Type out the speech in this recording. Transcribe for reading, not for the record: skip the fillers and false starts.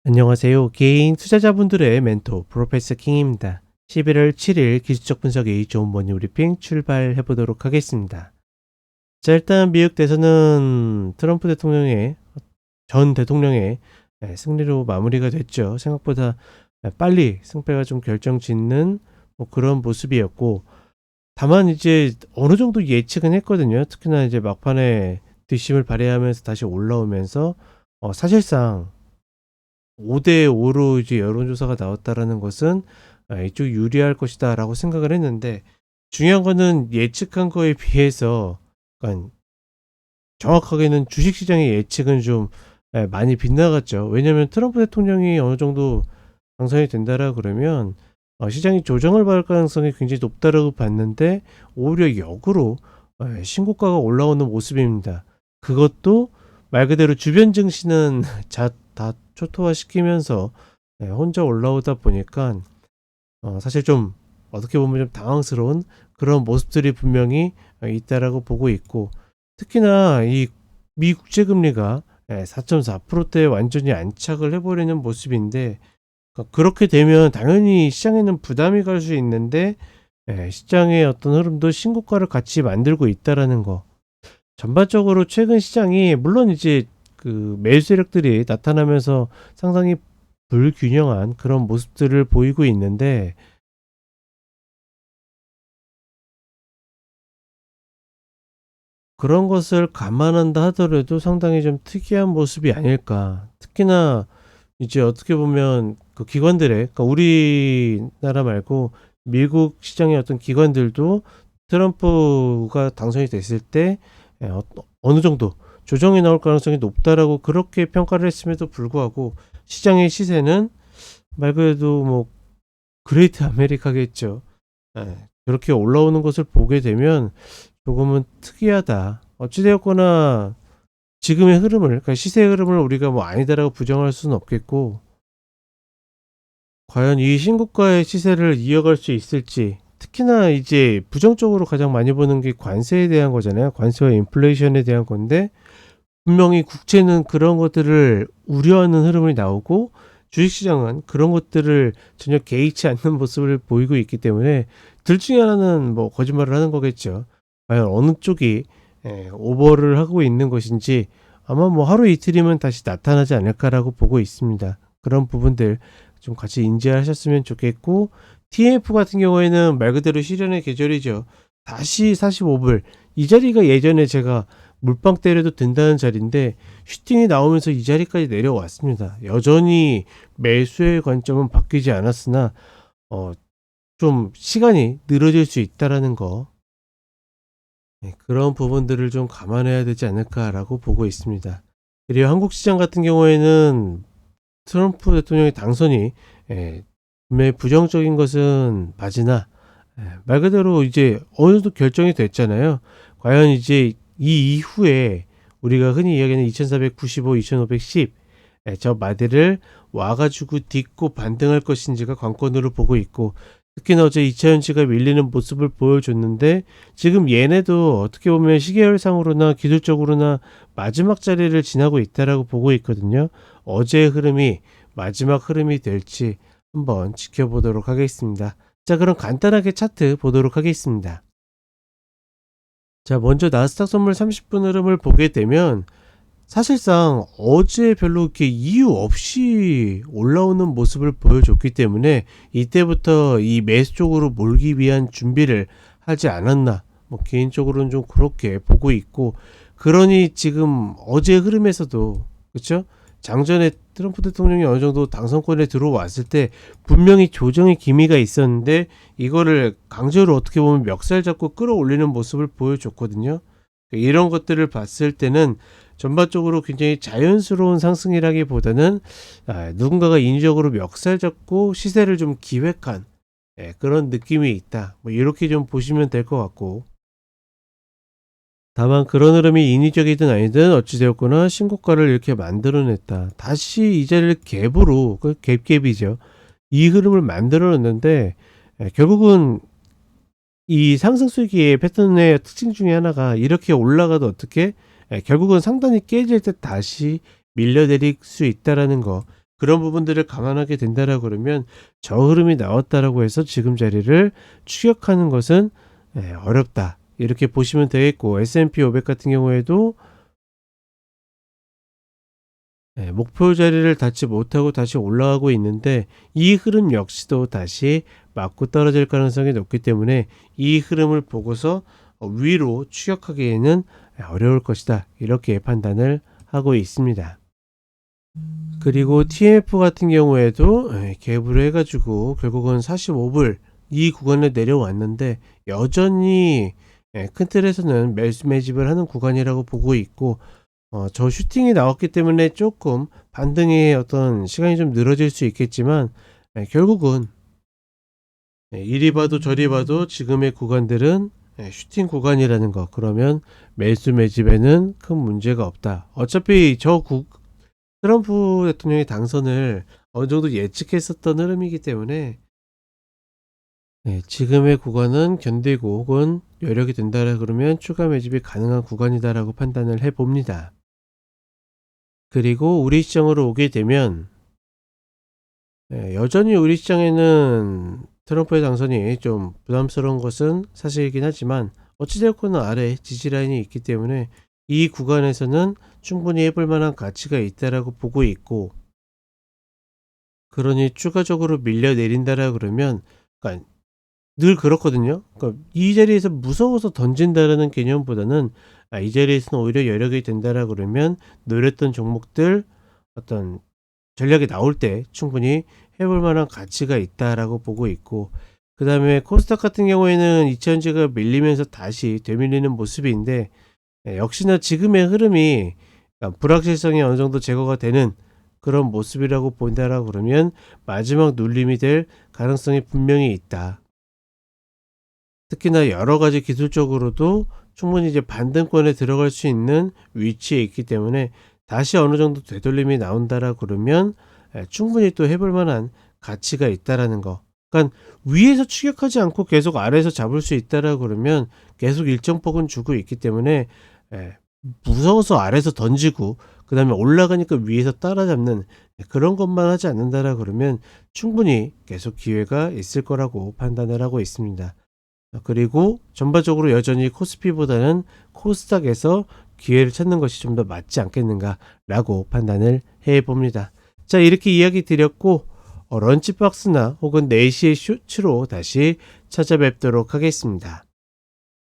안녕하세요. 개인 투자자분들의 멘토 프로페서 킹입니다. 11월 7일 기술적 분석의 좋은 모닝 브리핑 출발해 보도록 하겠습니다. 자, 일단 미국 대선은 트럼프 대통령의 전 대통령의 승리로 마무리가 됐죠. 생각보다 빨리 승패가 좀 결정짓는 그런 모습이었고, 다만 이제 어느 정도 예측은 했거든요. 특히나 이제 막판에 뒷심을 발휘하면서 다시 올라오면서 사실상 5대 5로 이제 여론조사가 나왔다라는 것은 이쪽이 유리할 것이다라고 생각을 했는데, 중요한 거는 예측한 거에 비해서 그러니까 정확하게는 주식시장의 예측은 좀 많이 빗나갔죠. 왜냐하면 트럼프 대통령이 어느 정도 당선이 된다라 그러면 시장이 조정을 받을 가능성이 굉장히 높다라고 봤는데, 오히려 역으로 신고가가 올라오는 모습입니다. 그것도 말 그대로 주변 증시는 다 초토화시키면서 혼자 올라오다 보니까 사실 좀 어떻게 보면 좀 당황스러운 그런 모습들이 분명히 있다라고 보고 있고, 특히나 이 미 국제금리가 4.4%대에 완전히 안착을 해버리는 모습인데, 그렇게 되면 당연히 시장에는 부담이 갈 수 있는데 시장의 어떤 흐름도 신고가를 같이 만들고 있다라는 거. 전반적으로 최근 시장이 물론 이제 그 매수 세력들이 나타나면서 상당히 불균형한 그런 모습들을 보이고 있는데, 그런 것을 감안한다 하더라도 상당히 좀 특이한 모습이 아닐까. 특히나 이제 어떻게 보면 그 기관들의, 그러니까 우리나라 말고 미국 시장의 어떤 기관들도 트럼프가 당선이 됐을 때 어느 정도 조정이 나올 가능성이 높다라고 그렇게 평가를 했음에도 불구하고 시장의 시세는 말 그대로 뭐 그레이트 아메리카겠죠. 그렇게 올라오는 것을 보게 되면 조금은 특이하다. 어찌되었거나 지금의 흐름을, 그러니까 시세의 흐름을 우리가 뭐 아니다라고 부정할 수는 없겠고, 과연 이 신고가의 시세를 이어갈 수 있을지. 특히나 이제 부정적으로 가장 많이 보는 게 관세에 대한 거잖아요. 관세와 인플레이션에 대한 건데, 분명히 국채는 그런 것들을 우려하는 흐름이 나오고 주식시장은 그런 것들을 전혀 개의치 않는 모습을 보이고 있기 때문에 둘 중에 하나는 뭐 거짓말을 하는 거겠죠. 과연 어느 쪽이 오버를 하고 있는 것인지 아마 뭐 하루 이틀이면 다시 나타나지 않을까라고 보고 있습니다. 그런 부분들 좀 같이 인지하셨으면 좋겠고, TMF 같은 경우에는 말 그대로 시련의 계절이죠. 다시 45불, 이 자리가 예전에 제가 물방 때려도 된다는 자리인데 슈팅이 나오면서 이 자리까지 내려왔습니다. 여전히 매수의 관점은 바뀌지 않았으나 좀 시간이 늘어질 수 있다라는 거, 그런 부분들을 좀 감안해야 되지 않을까라고 보고 있습니다. 그리고 한국 시장 같은 경우에는 트럼프 대통령의 당선이 분명히 부정적인 것은 맞으나 말 그대로 이제 어느 정도 결정이 됐잖아요. 과연 이제 이 이후에 우리가 흔히 이야기하는 2495, 2510 저 마디를 와가지고 딛고 반등할 것인지가 관건으로 보고 있고, 특히나 어제 2차전지가 밀리는 모습을 보여줬는데 지금 얘네도 어떻게 보면 시계열상으로나 기술적으로나 마지막 자리를 지나고 있다라고 보고 있거든요. 어제의 흐름이 마지막 흐름이 될지 한번 지켜보도록 하겠습니다. 자, 그럼 간단하게 차트 보도록 하겠습니다. 자, 먼저 나스닥 선물 30분 흐름을 보게 되면 사실상 어제 별로 이렇게 이유 없이 올라오는 모습을 보여줬기 때문에 이때부터 이 매수 쪽으로 몰기 위한 준비를 하지 않았나, 뭐 개인적으로는 좀 그렇게 보고 있고, 그러니 지금 어제 흐름에서도 그렇죠? 장전에 트럼프 대통령이 어느 정도 당선권에 들어왔을 때 분명히 조정의 기미가 있었는데 이거를 강제로 어떻게 보면 멱살 잡고 끌어올리는 모습을 보여줬거든요. 이런 것들을 봤을 때는 전반적으로 굉장히 자연스러운 상승이라기보다는 누군가가 인위적으로 멱살 잡고 시세를 좀 기획한 그런 느낌이 있다. 뭐 이렇게 좀 보시면 될 것 같고, 다만 그런 흐름이 인위적이든 아니든 어찌되었거나 신고가를 이렇게 만들어냈다. 다시 이 자리를 갭으로, 그 갭이죠. 이 흐름을 만들어냈는데 결국은 이 상승 수기의 패턴의 특징 중에 하나가 이렇게 올라가도 어떻게 결국은 상단이 깨질 때 다시 밀려내릴 수 있다라는 거. 그런 부분들을 감안하게 된다라고 그러면 저 흐름이 나왔다라고 해서 지금 자리를 추격하는 것은 어렵다. 이렇게 보시면 되겠고 S&P 500 같은 경우에도 목표 자리를 닿지 못하고 다시 올라가고 있는데 이 흐름 역시도 다시 맞고 떨어질 가능성이 높기 때문에 이 흐름을 보고서 위로 추격하기에는 어려울 것이다. 이렇게 판단을 하고 있습니다. 그리고 TMF 같은 경우에도 갭을 해가지고 결국은 45불 이 구간에 내려왔는데 여전히 큰 틀에서는 매집을 하는 구간이라고 보고 있고 저 슈팅이 나왔기 때문에 조금 반등의 어떤 시간이 좀 늘어질 수 있겠지만 결국은 이리 봐도 저리 봐도 지금의 구간들은 슈팅 구간이라는 거. 그러면 매수 매집에는 큰 문제가 없다. 어차피 트럼프 대통령의 당선을 어느 정도 예측했었던 흐름이기 때문에 지금의 구간은 견디고 혹은 여력이 된다라 그러면 추가 매집이 가능한 구간이다라고 판단을 해봅니다. 그리고 우리 시장으로 오게 되면 여전히 우리 시장에는 트럼프의 당선이 좀 부담스러운 것은 사실이긴 하지만 어찌되었거나 아래 지지라인이 있기 때문에 이 구간에서는 충분히 해볼 만한 가치가 있다라고 보고 있고 그러니 추가적으로 밀려 내린다라 그러면 그러니까 늘 그렇거든요. 그러니까 이 자리에서 무서워서 던진다라는 개념보다는 이 자리에서는 오히려 여력이 된다라 그러면 노렸던 종목들 어떤 전략이 나올 때 충분히 해볼 만한 가치가 있다라고 보고 있고 그 다음에 코스닥 같은 경우에는 2000지가 밀리면서 다시 되밀리는 모습인데 역시나 지금의 흐름이 그러니까 불확실성이 어느 정도 제거가 되는 그런 모습이라고 본다라고 그러면 마지막 눌림이 될 가능성이 분명히 있다. 특히나 여러 가지 기술적으로도 충분히 이제 반등권에 들어갈 수 있는 위치에 있기 때문에 다시 어느 정도 되돌림이 나온다라 그러면 충분히 또 해볼 만한 가치가 있다라는 거. 그러니까 위에서 추격하지 않고 계속 아래에서 잡을 수 있다라 그러면 계속 일정 폭은 주고 있기 때문에 무서워서 아래에서 던지고 그 다음에 올라가니까 위에서 따라잡는 그런 것만 하지 않는다라 그러면 충분히 계속 기회가 있을 거라고 판단을 하고 있습니다. 그리고 전반적으로 여전히 코스피보다는 코스닥에서 기회를 찾는 것이 좀 더 맞지 않겠는가 라고 판단을 해봅니다. 자, 이렇게 이야기 드렸고 런치박스나 혹은 4시의 쇼츠로 다시 찾아뵙도록 하겠습니다.